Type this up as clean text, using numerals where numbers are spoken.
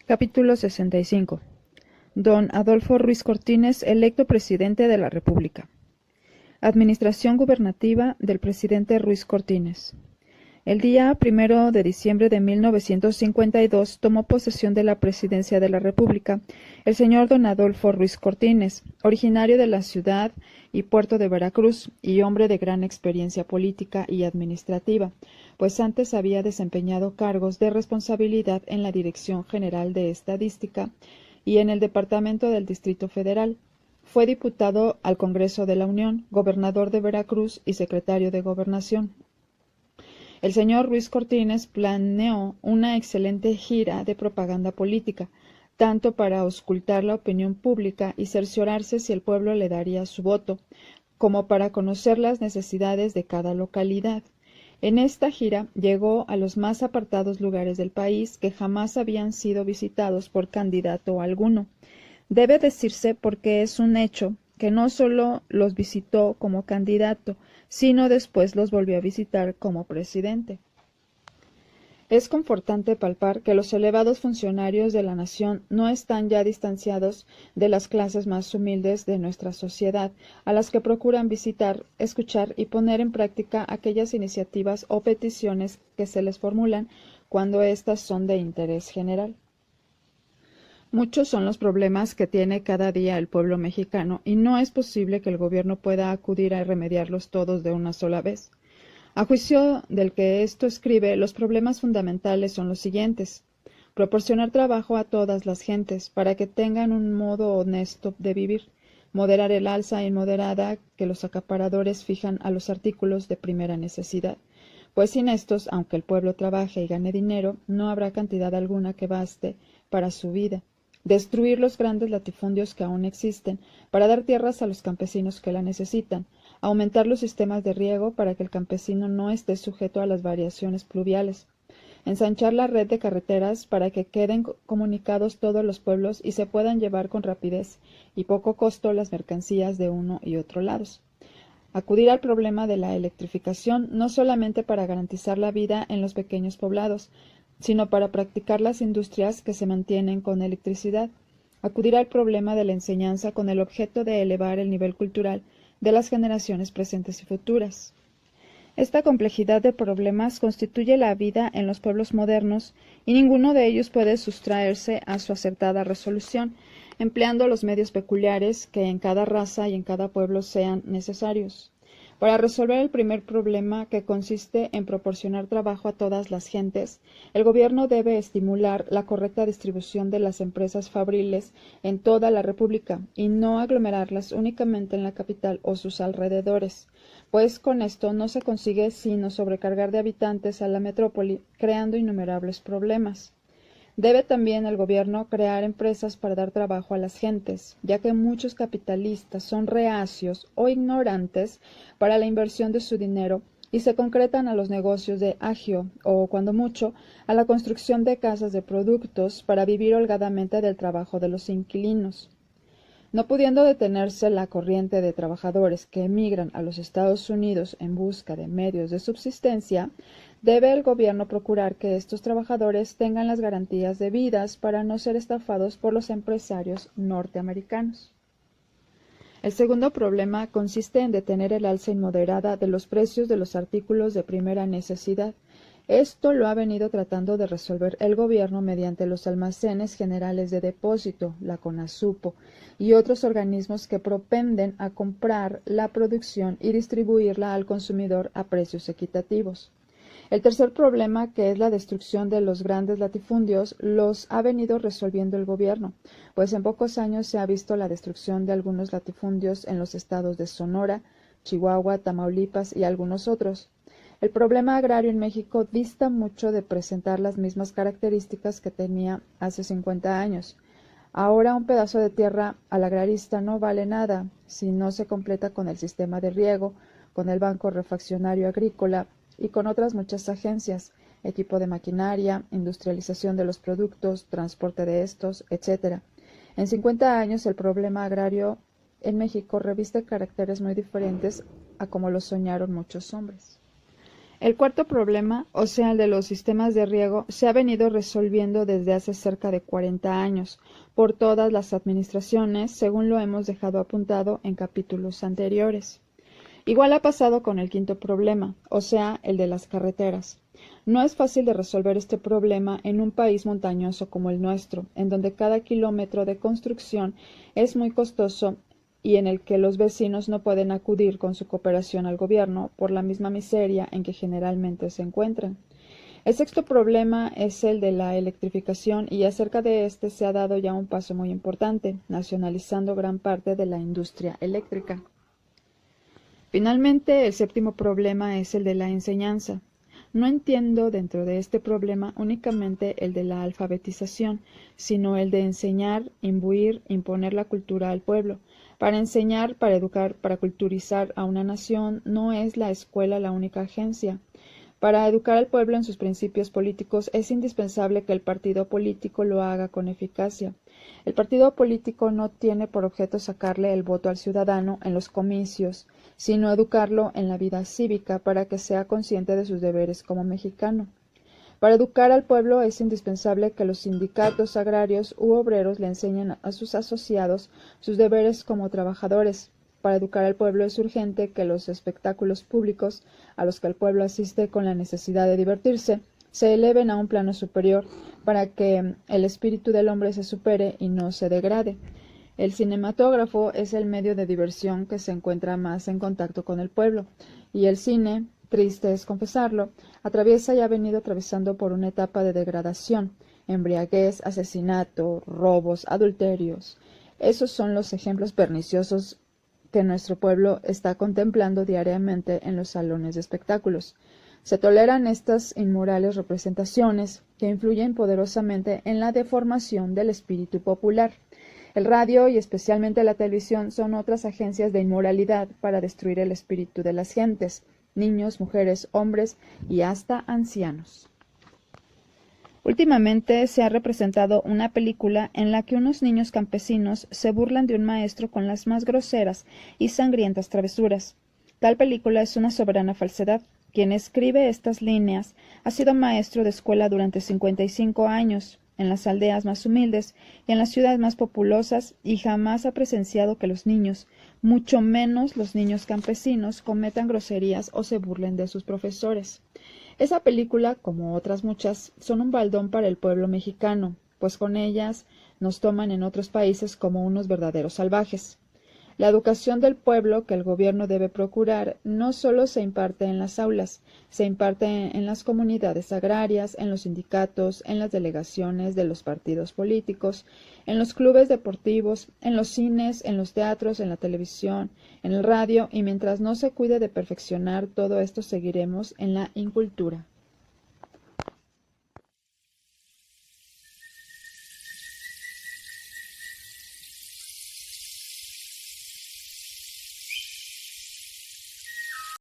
Capítulo 65. Don Adolfo Ruiz Cortines, electo presidente de la República. Administración gubernativa del presidente Ruiz Cortines. El día 1 de diciembre de 1952 tomó posesión de la presidencia de la República el señor don Adolfo Ruiz Cortines, originario de la ciudad y puerto de Veracruz y hombre de gran experiencia política y administrativa, pues antes había desempeñado cargos de responsabilidad en la Dirección General de Estadística y en el Departamento del Distrito Federal. Fue diputado al Congreso de la Unión, gobernador de Veracruz y secretario de Gobernación. El señor Ruiz Cortines planeó una excelente gira de propaganda política, tanto para auscultar la opinión pública y cerciorarse si el pueblo le daría su voto, como para conocer las necesidades de cada localidad. En esta gira llegó a los más apartados lugares del país que jamás habían sido visitados por candidato alguno. Debe decirse porque es un hecho que no solo los visitó como candidato, sino después los volvió a visitar como presidente. Es confortante palpar que los elevados funcionarios de la nación no están ya distanciados de las clases más humildes de nuestra sociedad, a las que procuran visitar, escuchar y poner en práctica aquellas iniciativas o peticiones que se les formulan cuando éstas son de interés general. Muchos son los problemas que tiene cada día el pueblo mexicano y no es posible que el gobierno pueda acudir a remediarlos todos de una sola vez. A juicio del que esto escribe, los problemas fundamentales son los siguientes: proporcionar trabajo a todas las gentes para que tengan un modo honesto de vivir, moderar el alza inmoderada que los acaparadores fijan a los artículos de primera necesidad, pues sin estos, aunque el pueblo trabaje y gane dinero, no habrá cantidad alguna que baste para su vida. Destruir los grandes latifundios que aún existen para dar tierras a los campesinos que la necesitan, aumentar los sistemas de riego para que el campesino no esté sujeto a las variaciones pluviales, ensanchar la red de carreteras para que queden comunicados todos los pueblos y se puedan llevar con rapidez y poco costo las mercancías de uno y otro lados. Acudir al problema de la electrificación no solamente para garantizar la vida en los pequeños poblados, sino para practicar las industrias que se mantienen con electricidad. Acudir al problema de la enseñanza con el objeto de elevar el nivel cultural de las generaciones presentes y futuras. Esta complejidad de problemas constituye la vida en los pueblos modernos y ninguno de ellos puede sustraerse a su acertada resolución, empleando los medios peculiares que en cada raza y en cada pueblo sean necesarios. Para resolver el primer problema, que consiste en proporcionar trabajo a todas las gentes, el gobierno debe estimular la correcta distribución de las empresas fabriles en toda la República y no aglomerarlas únicamente en la capital o sus alrededores, pues con esto no se consigue sino sobrecargar de habitantes a la metrópoli, creando innumerables problemas. Debe también el gobierno crear empresas para dar trabajo a las gentes, ya que muchos capitalistas son reacios o ignorantes para la inversión de su dinero y se concretan a los negocios de agio o, cuando mucho, a la construcción de casas de productos para vivir holgadamente del trabajo de los inquilinos. No pudiendo detenerse la corriente de trabajadores que emigran a los Estados Unidos en busca de medios de subsistencia, debe el gobierno procurar que estos trabajadores tengan las garantías debidas para no ser estafados por los empresarios norteamericanos. El segundo problema consiste en detener el alza inmoderada de los precios de los artículos de primera necesidad. Esto lo ha venido tratando de resolver el gobierno mediante los almacenes generales de depósito, la CONASUPO, y otros organismos que propenden a comprar la producción y distribuirla al consumidor a precios equitativos. El tercer problema, que es la destrucción de los grandes latifundios, los ha venido resolviendo el gobierno, pues en pocos años se ha visto la destrucción de algunos latifundios en los estados de Sonora, Chihuahua, Tamaulipas y algunos otros. El problema agrario en México dista mucho de presentar las mismas características que tenía hace 50 años. Ahora un pedazo de tierra al agrarista no vale nada si no se completa con el sistema de riego, con el Banco Refaccionario Agrícola y con otras muchas agencias, equipo de maquinaria, industrialización de los productos, transporte de estos, etc. En 50 años el problema agrario en México reviste caracteres muy diferentes a como lo soñaron muchos hombres. El cuarto problema, o sea, el de los sistemas de riego, se ha venido resolviendo desde hace cerca de 40 años por todas las administraciones, según lo hemos dejado apuntado en capítulos anteriores. Igual ha pasado con el quinto problema, o sea, el de las carreteras. No es fácil de resolver este problema en un país montañoso como el nuestro, en donde cada kilómetro de construcción es muy costoso y en el que los vecinos no pueden acudir con su cooperación al gobierno por la misma miseria en que generalmente se encuentran. El sexto problema es el de la electrificación y acerca de este se ha dado ya un paso muy importante, nacionalizando gran parte de la industria eléctrica. Finalmente, el séptimo problema es el de la enseñanza. No entiendo dentro de este problema únicamente el de la alfabetización, sino el de enseñar, imbuir, imponer la cultura al pueblo. Para enseñar, para educar, para culturizar a una nación, no es la escuela la única agencia. Para educar al pueblo en sus principios políticos es indispensable que el partido político lo haga con eficacia. El partido político no tiene por objeto sacarle el voto al ciudadano en los comicios, sino educarlo en la vida cívica para que sea consciente de sus deberes como mexicano. Para educar al pueblo es indispensable que los sindicatos agrarios u obreros le enseñen a sus asociados sus deberes como trabajadores. Para educar al pueblo es urgente que los espectáculos públicos, a los que el pueblo asiste con la necesidad de divertirse, se eleven a un plano superior, para que el espíritu del hombre se supere y no se degrade. El cinematógrafo es el medio de diversión que se encuentra más en contacto con el pueblo, y el cine, triste es confesarlo, atraviesa y ha venido atravesando por una etapa de degradación, embriaguez, asesinato, robos, adulterios. Esos son los ejemplos perniciosos que nuestro pueblo está contemplando diariamente en los salones de espectáculos. Se toleran estas inmorales representaciones que influyen poderosamente en la deformación del espíritu popular. El radio y especialmente la televisión son otras agencias de inmoralidad para destruir el espíritu de las gentes, niños, mujeres, hombres y hasta ancianos. Últimamente se ha representado una película en la que unos niños campesinos se burlan de un maestro con las más groseras y sangrientas travesuras. Tal película es una soberana falsedad. Quien escribe estas líneas ha sido maestro de escuela durante 55 años, en las aldeas más humildes y en las ciudades más populosas, y jamás ha presenciado que los niños, mucho menos los niños campesinos, cometan groserías o se burlen de sus profesores. Esa película, como otras muchas, son un baldón para el pueblo mexicano, pues con ellas nos toman en otros países como unos verdaderos salvajes. La educación del pueblo que el gobierno debe procurar no solo se imparte en las aulas, se imparte en las comunidades agrarias, en los sindicatos, en las delegaciones de los partidos políticos, en los clubes deportivos, en los cines, en los teatros, en la televisión, en el radio, y mientras no se cuide de perfeccionar todo esto seguiremos en la incultura.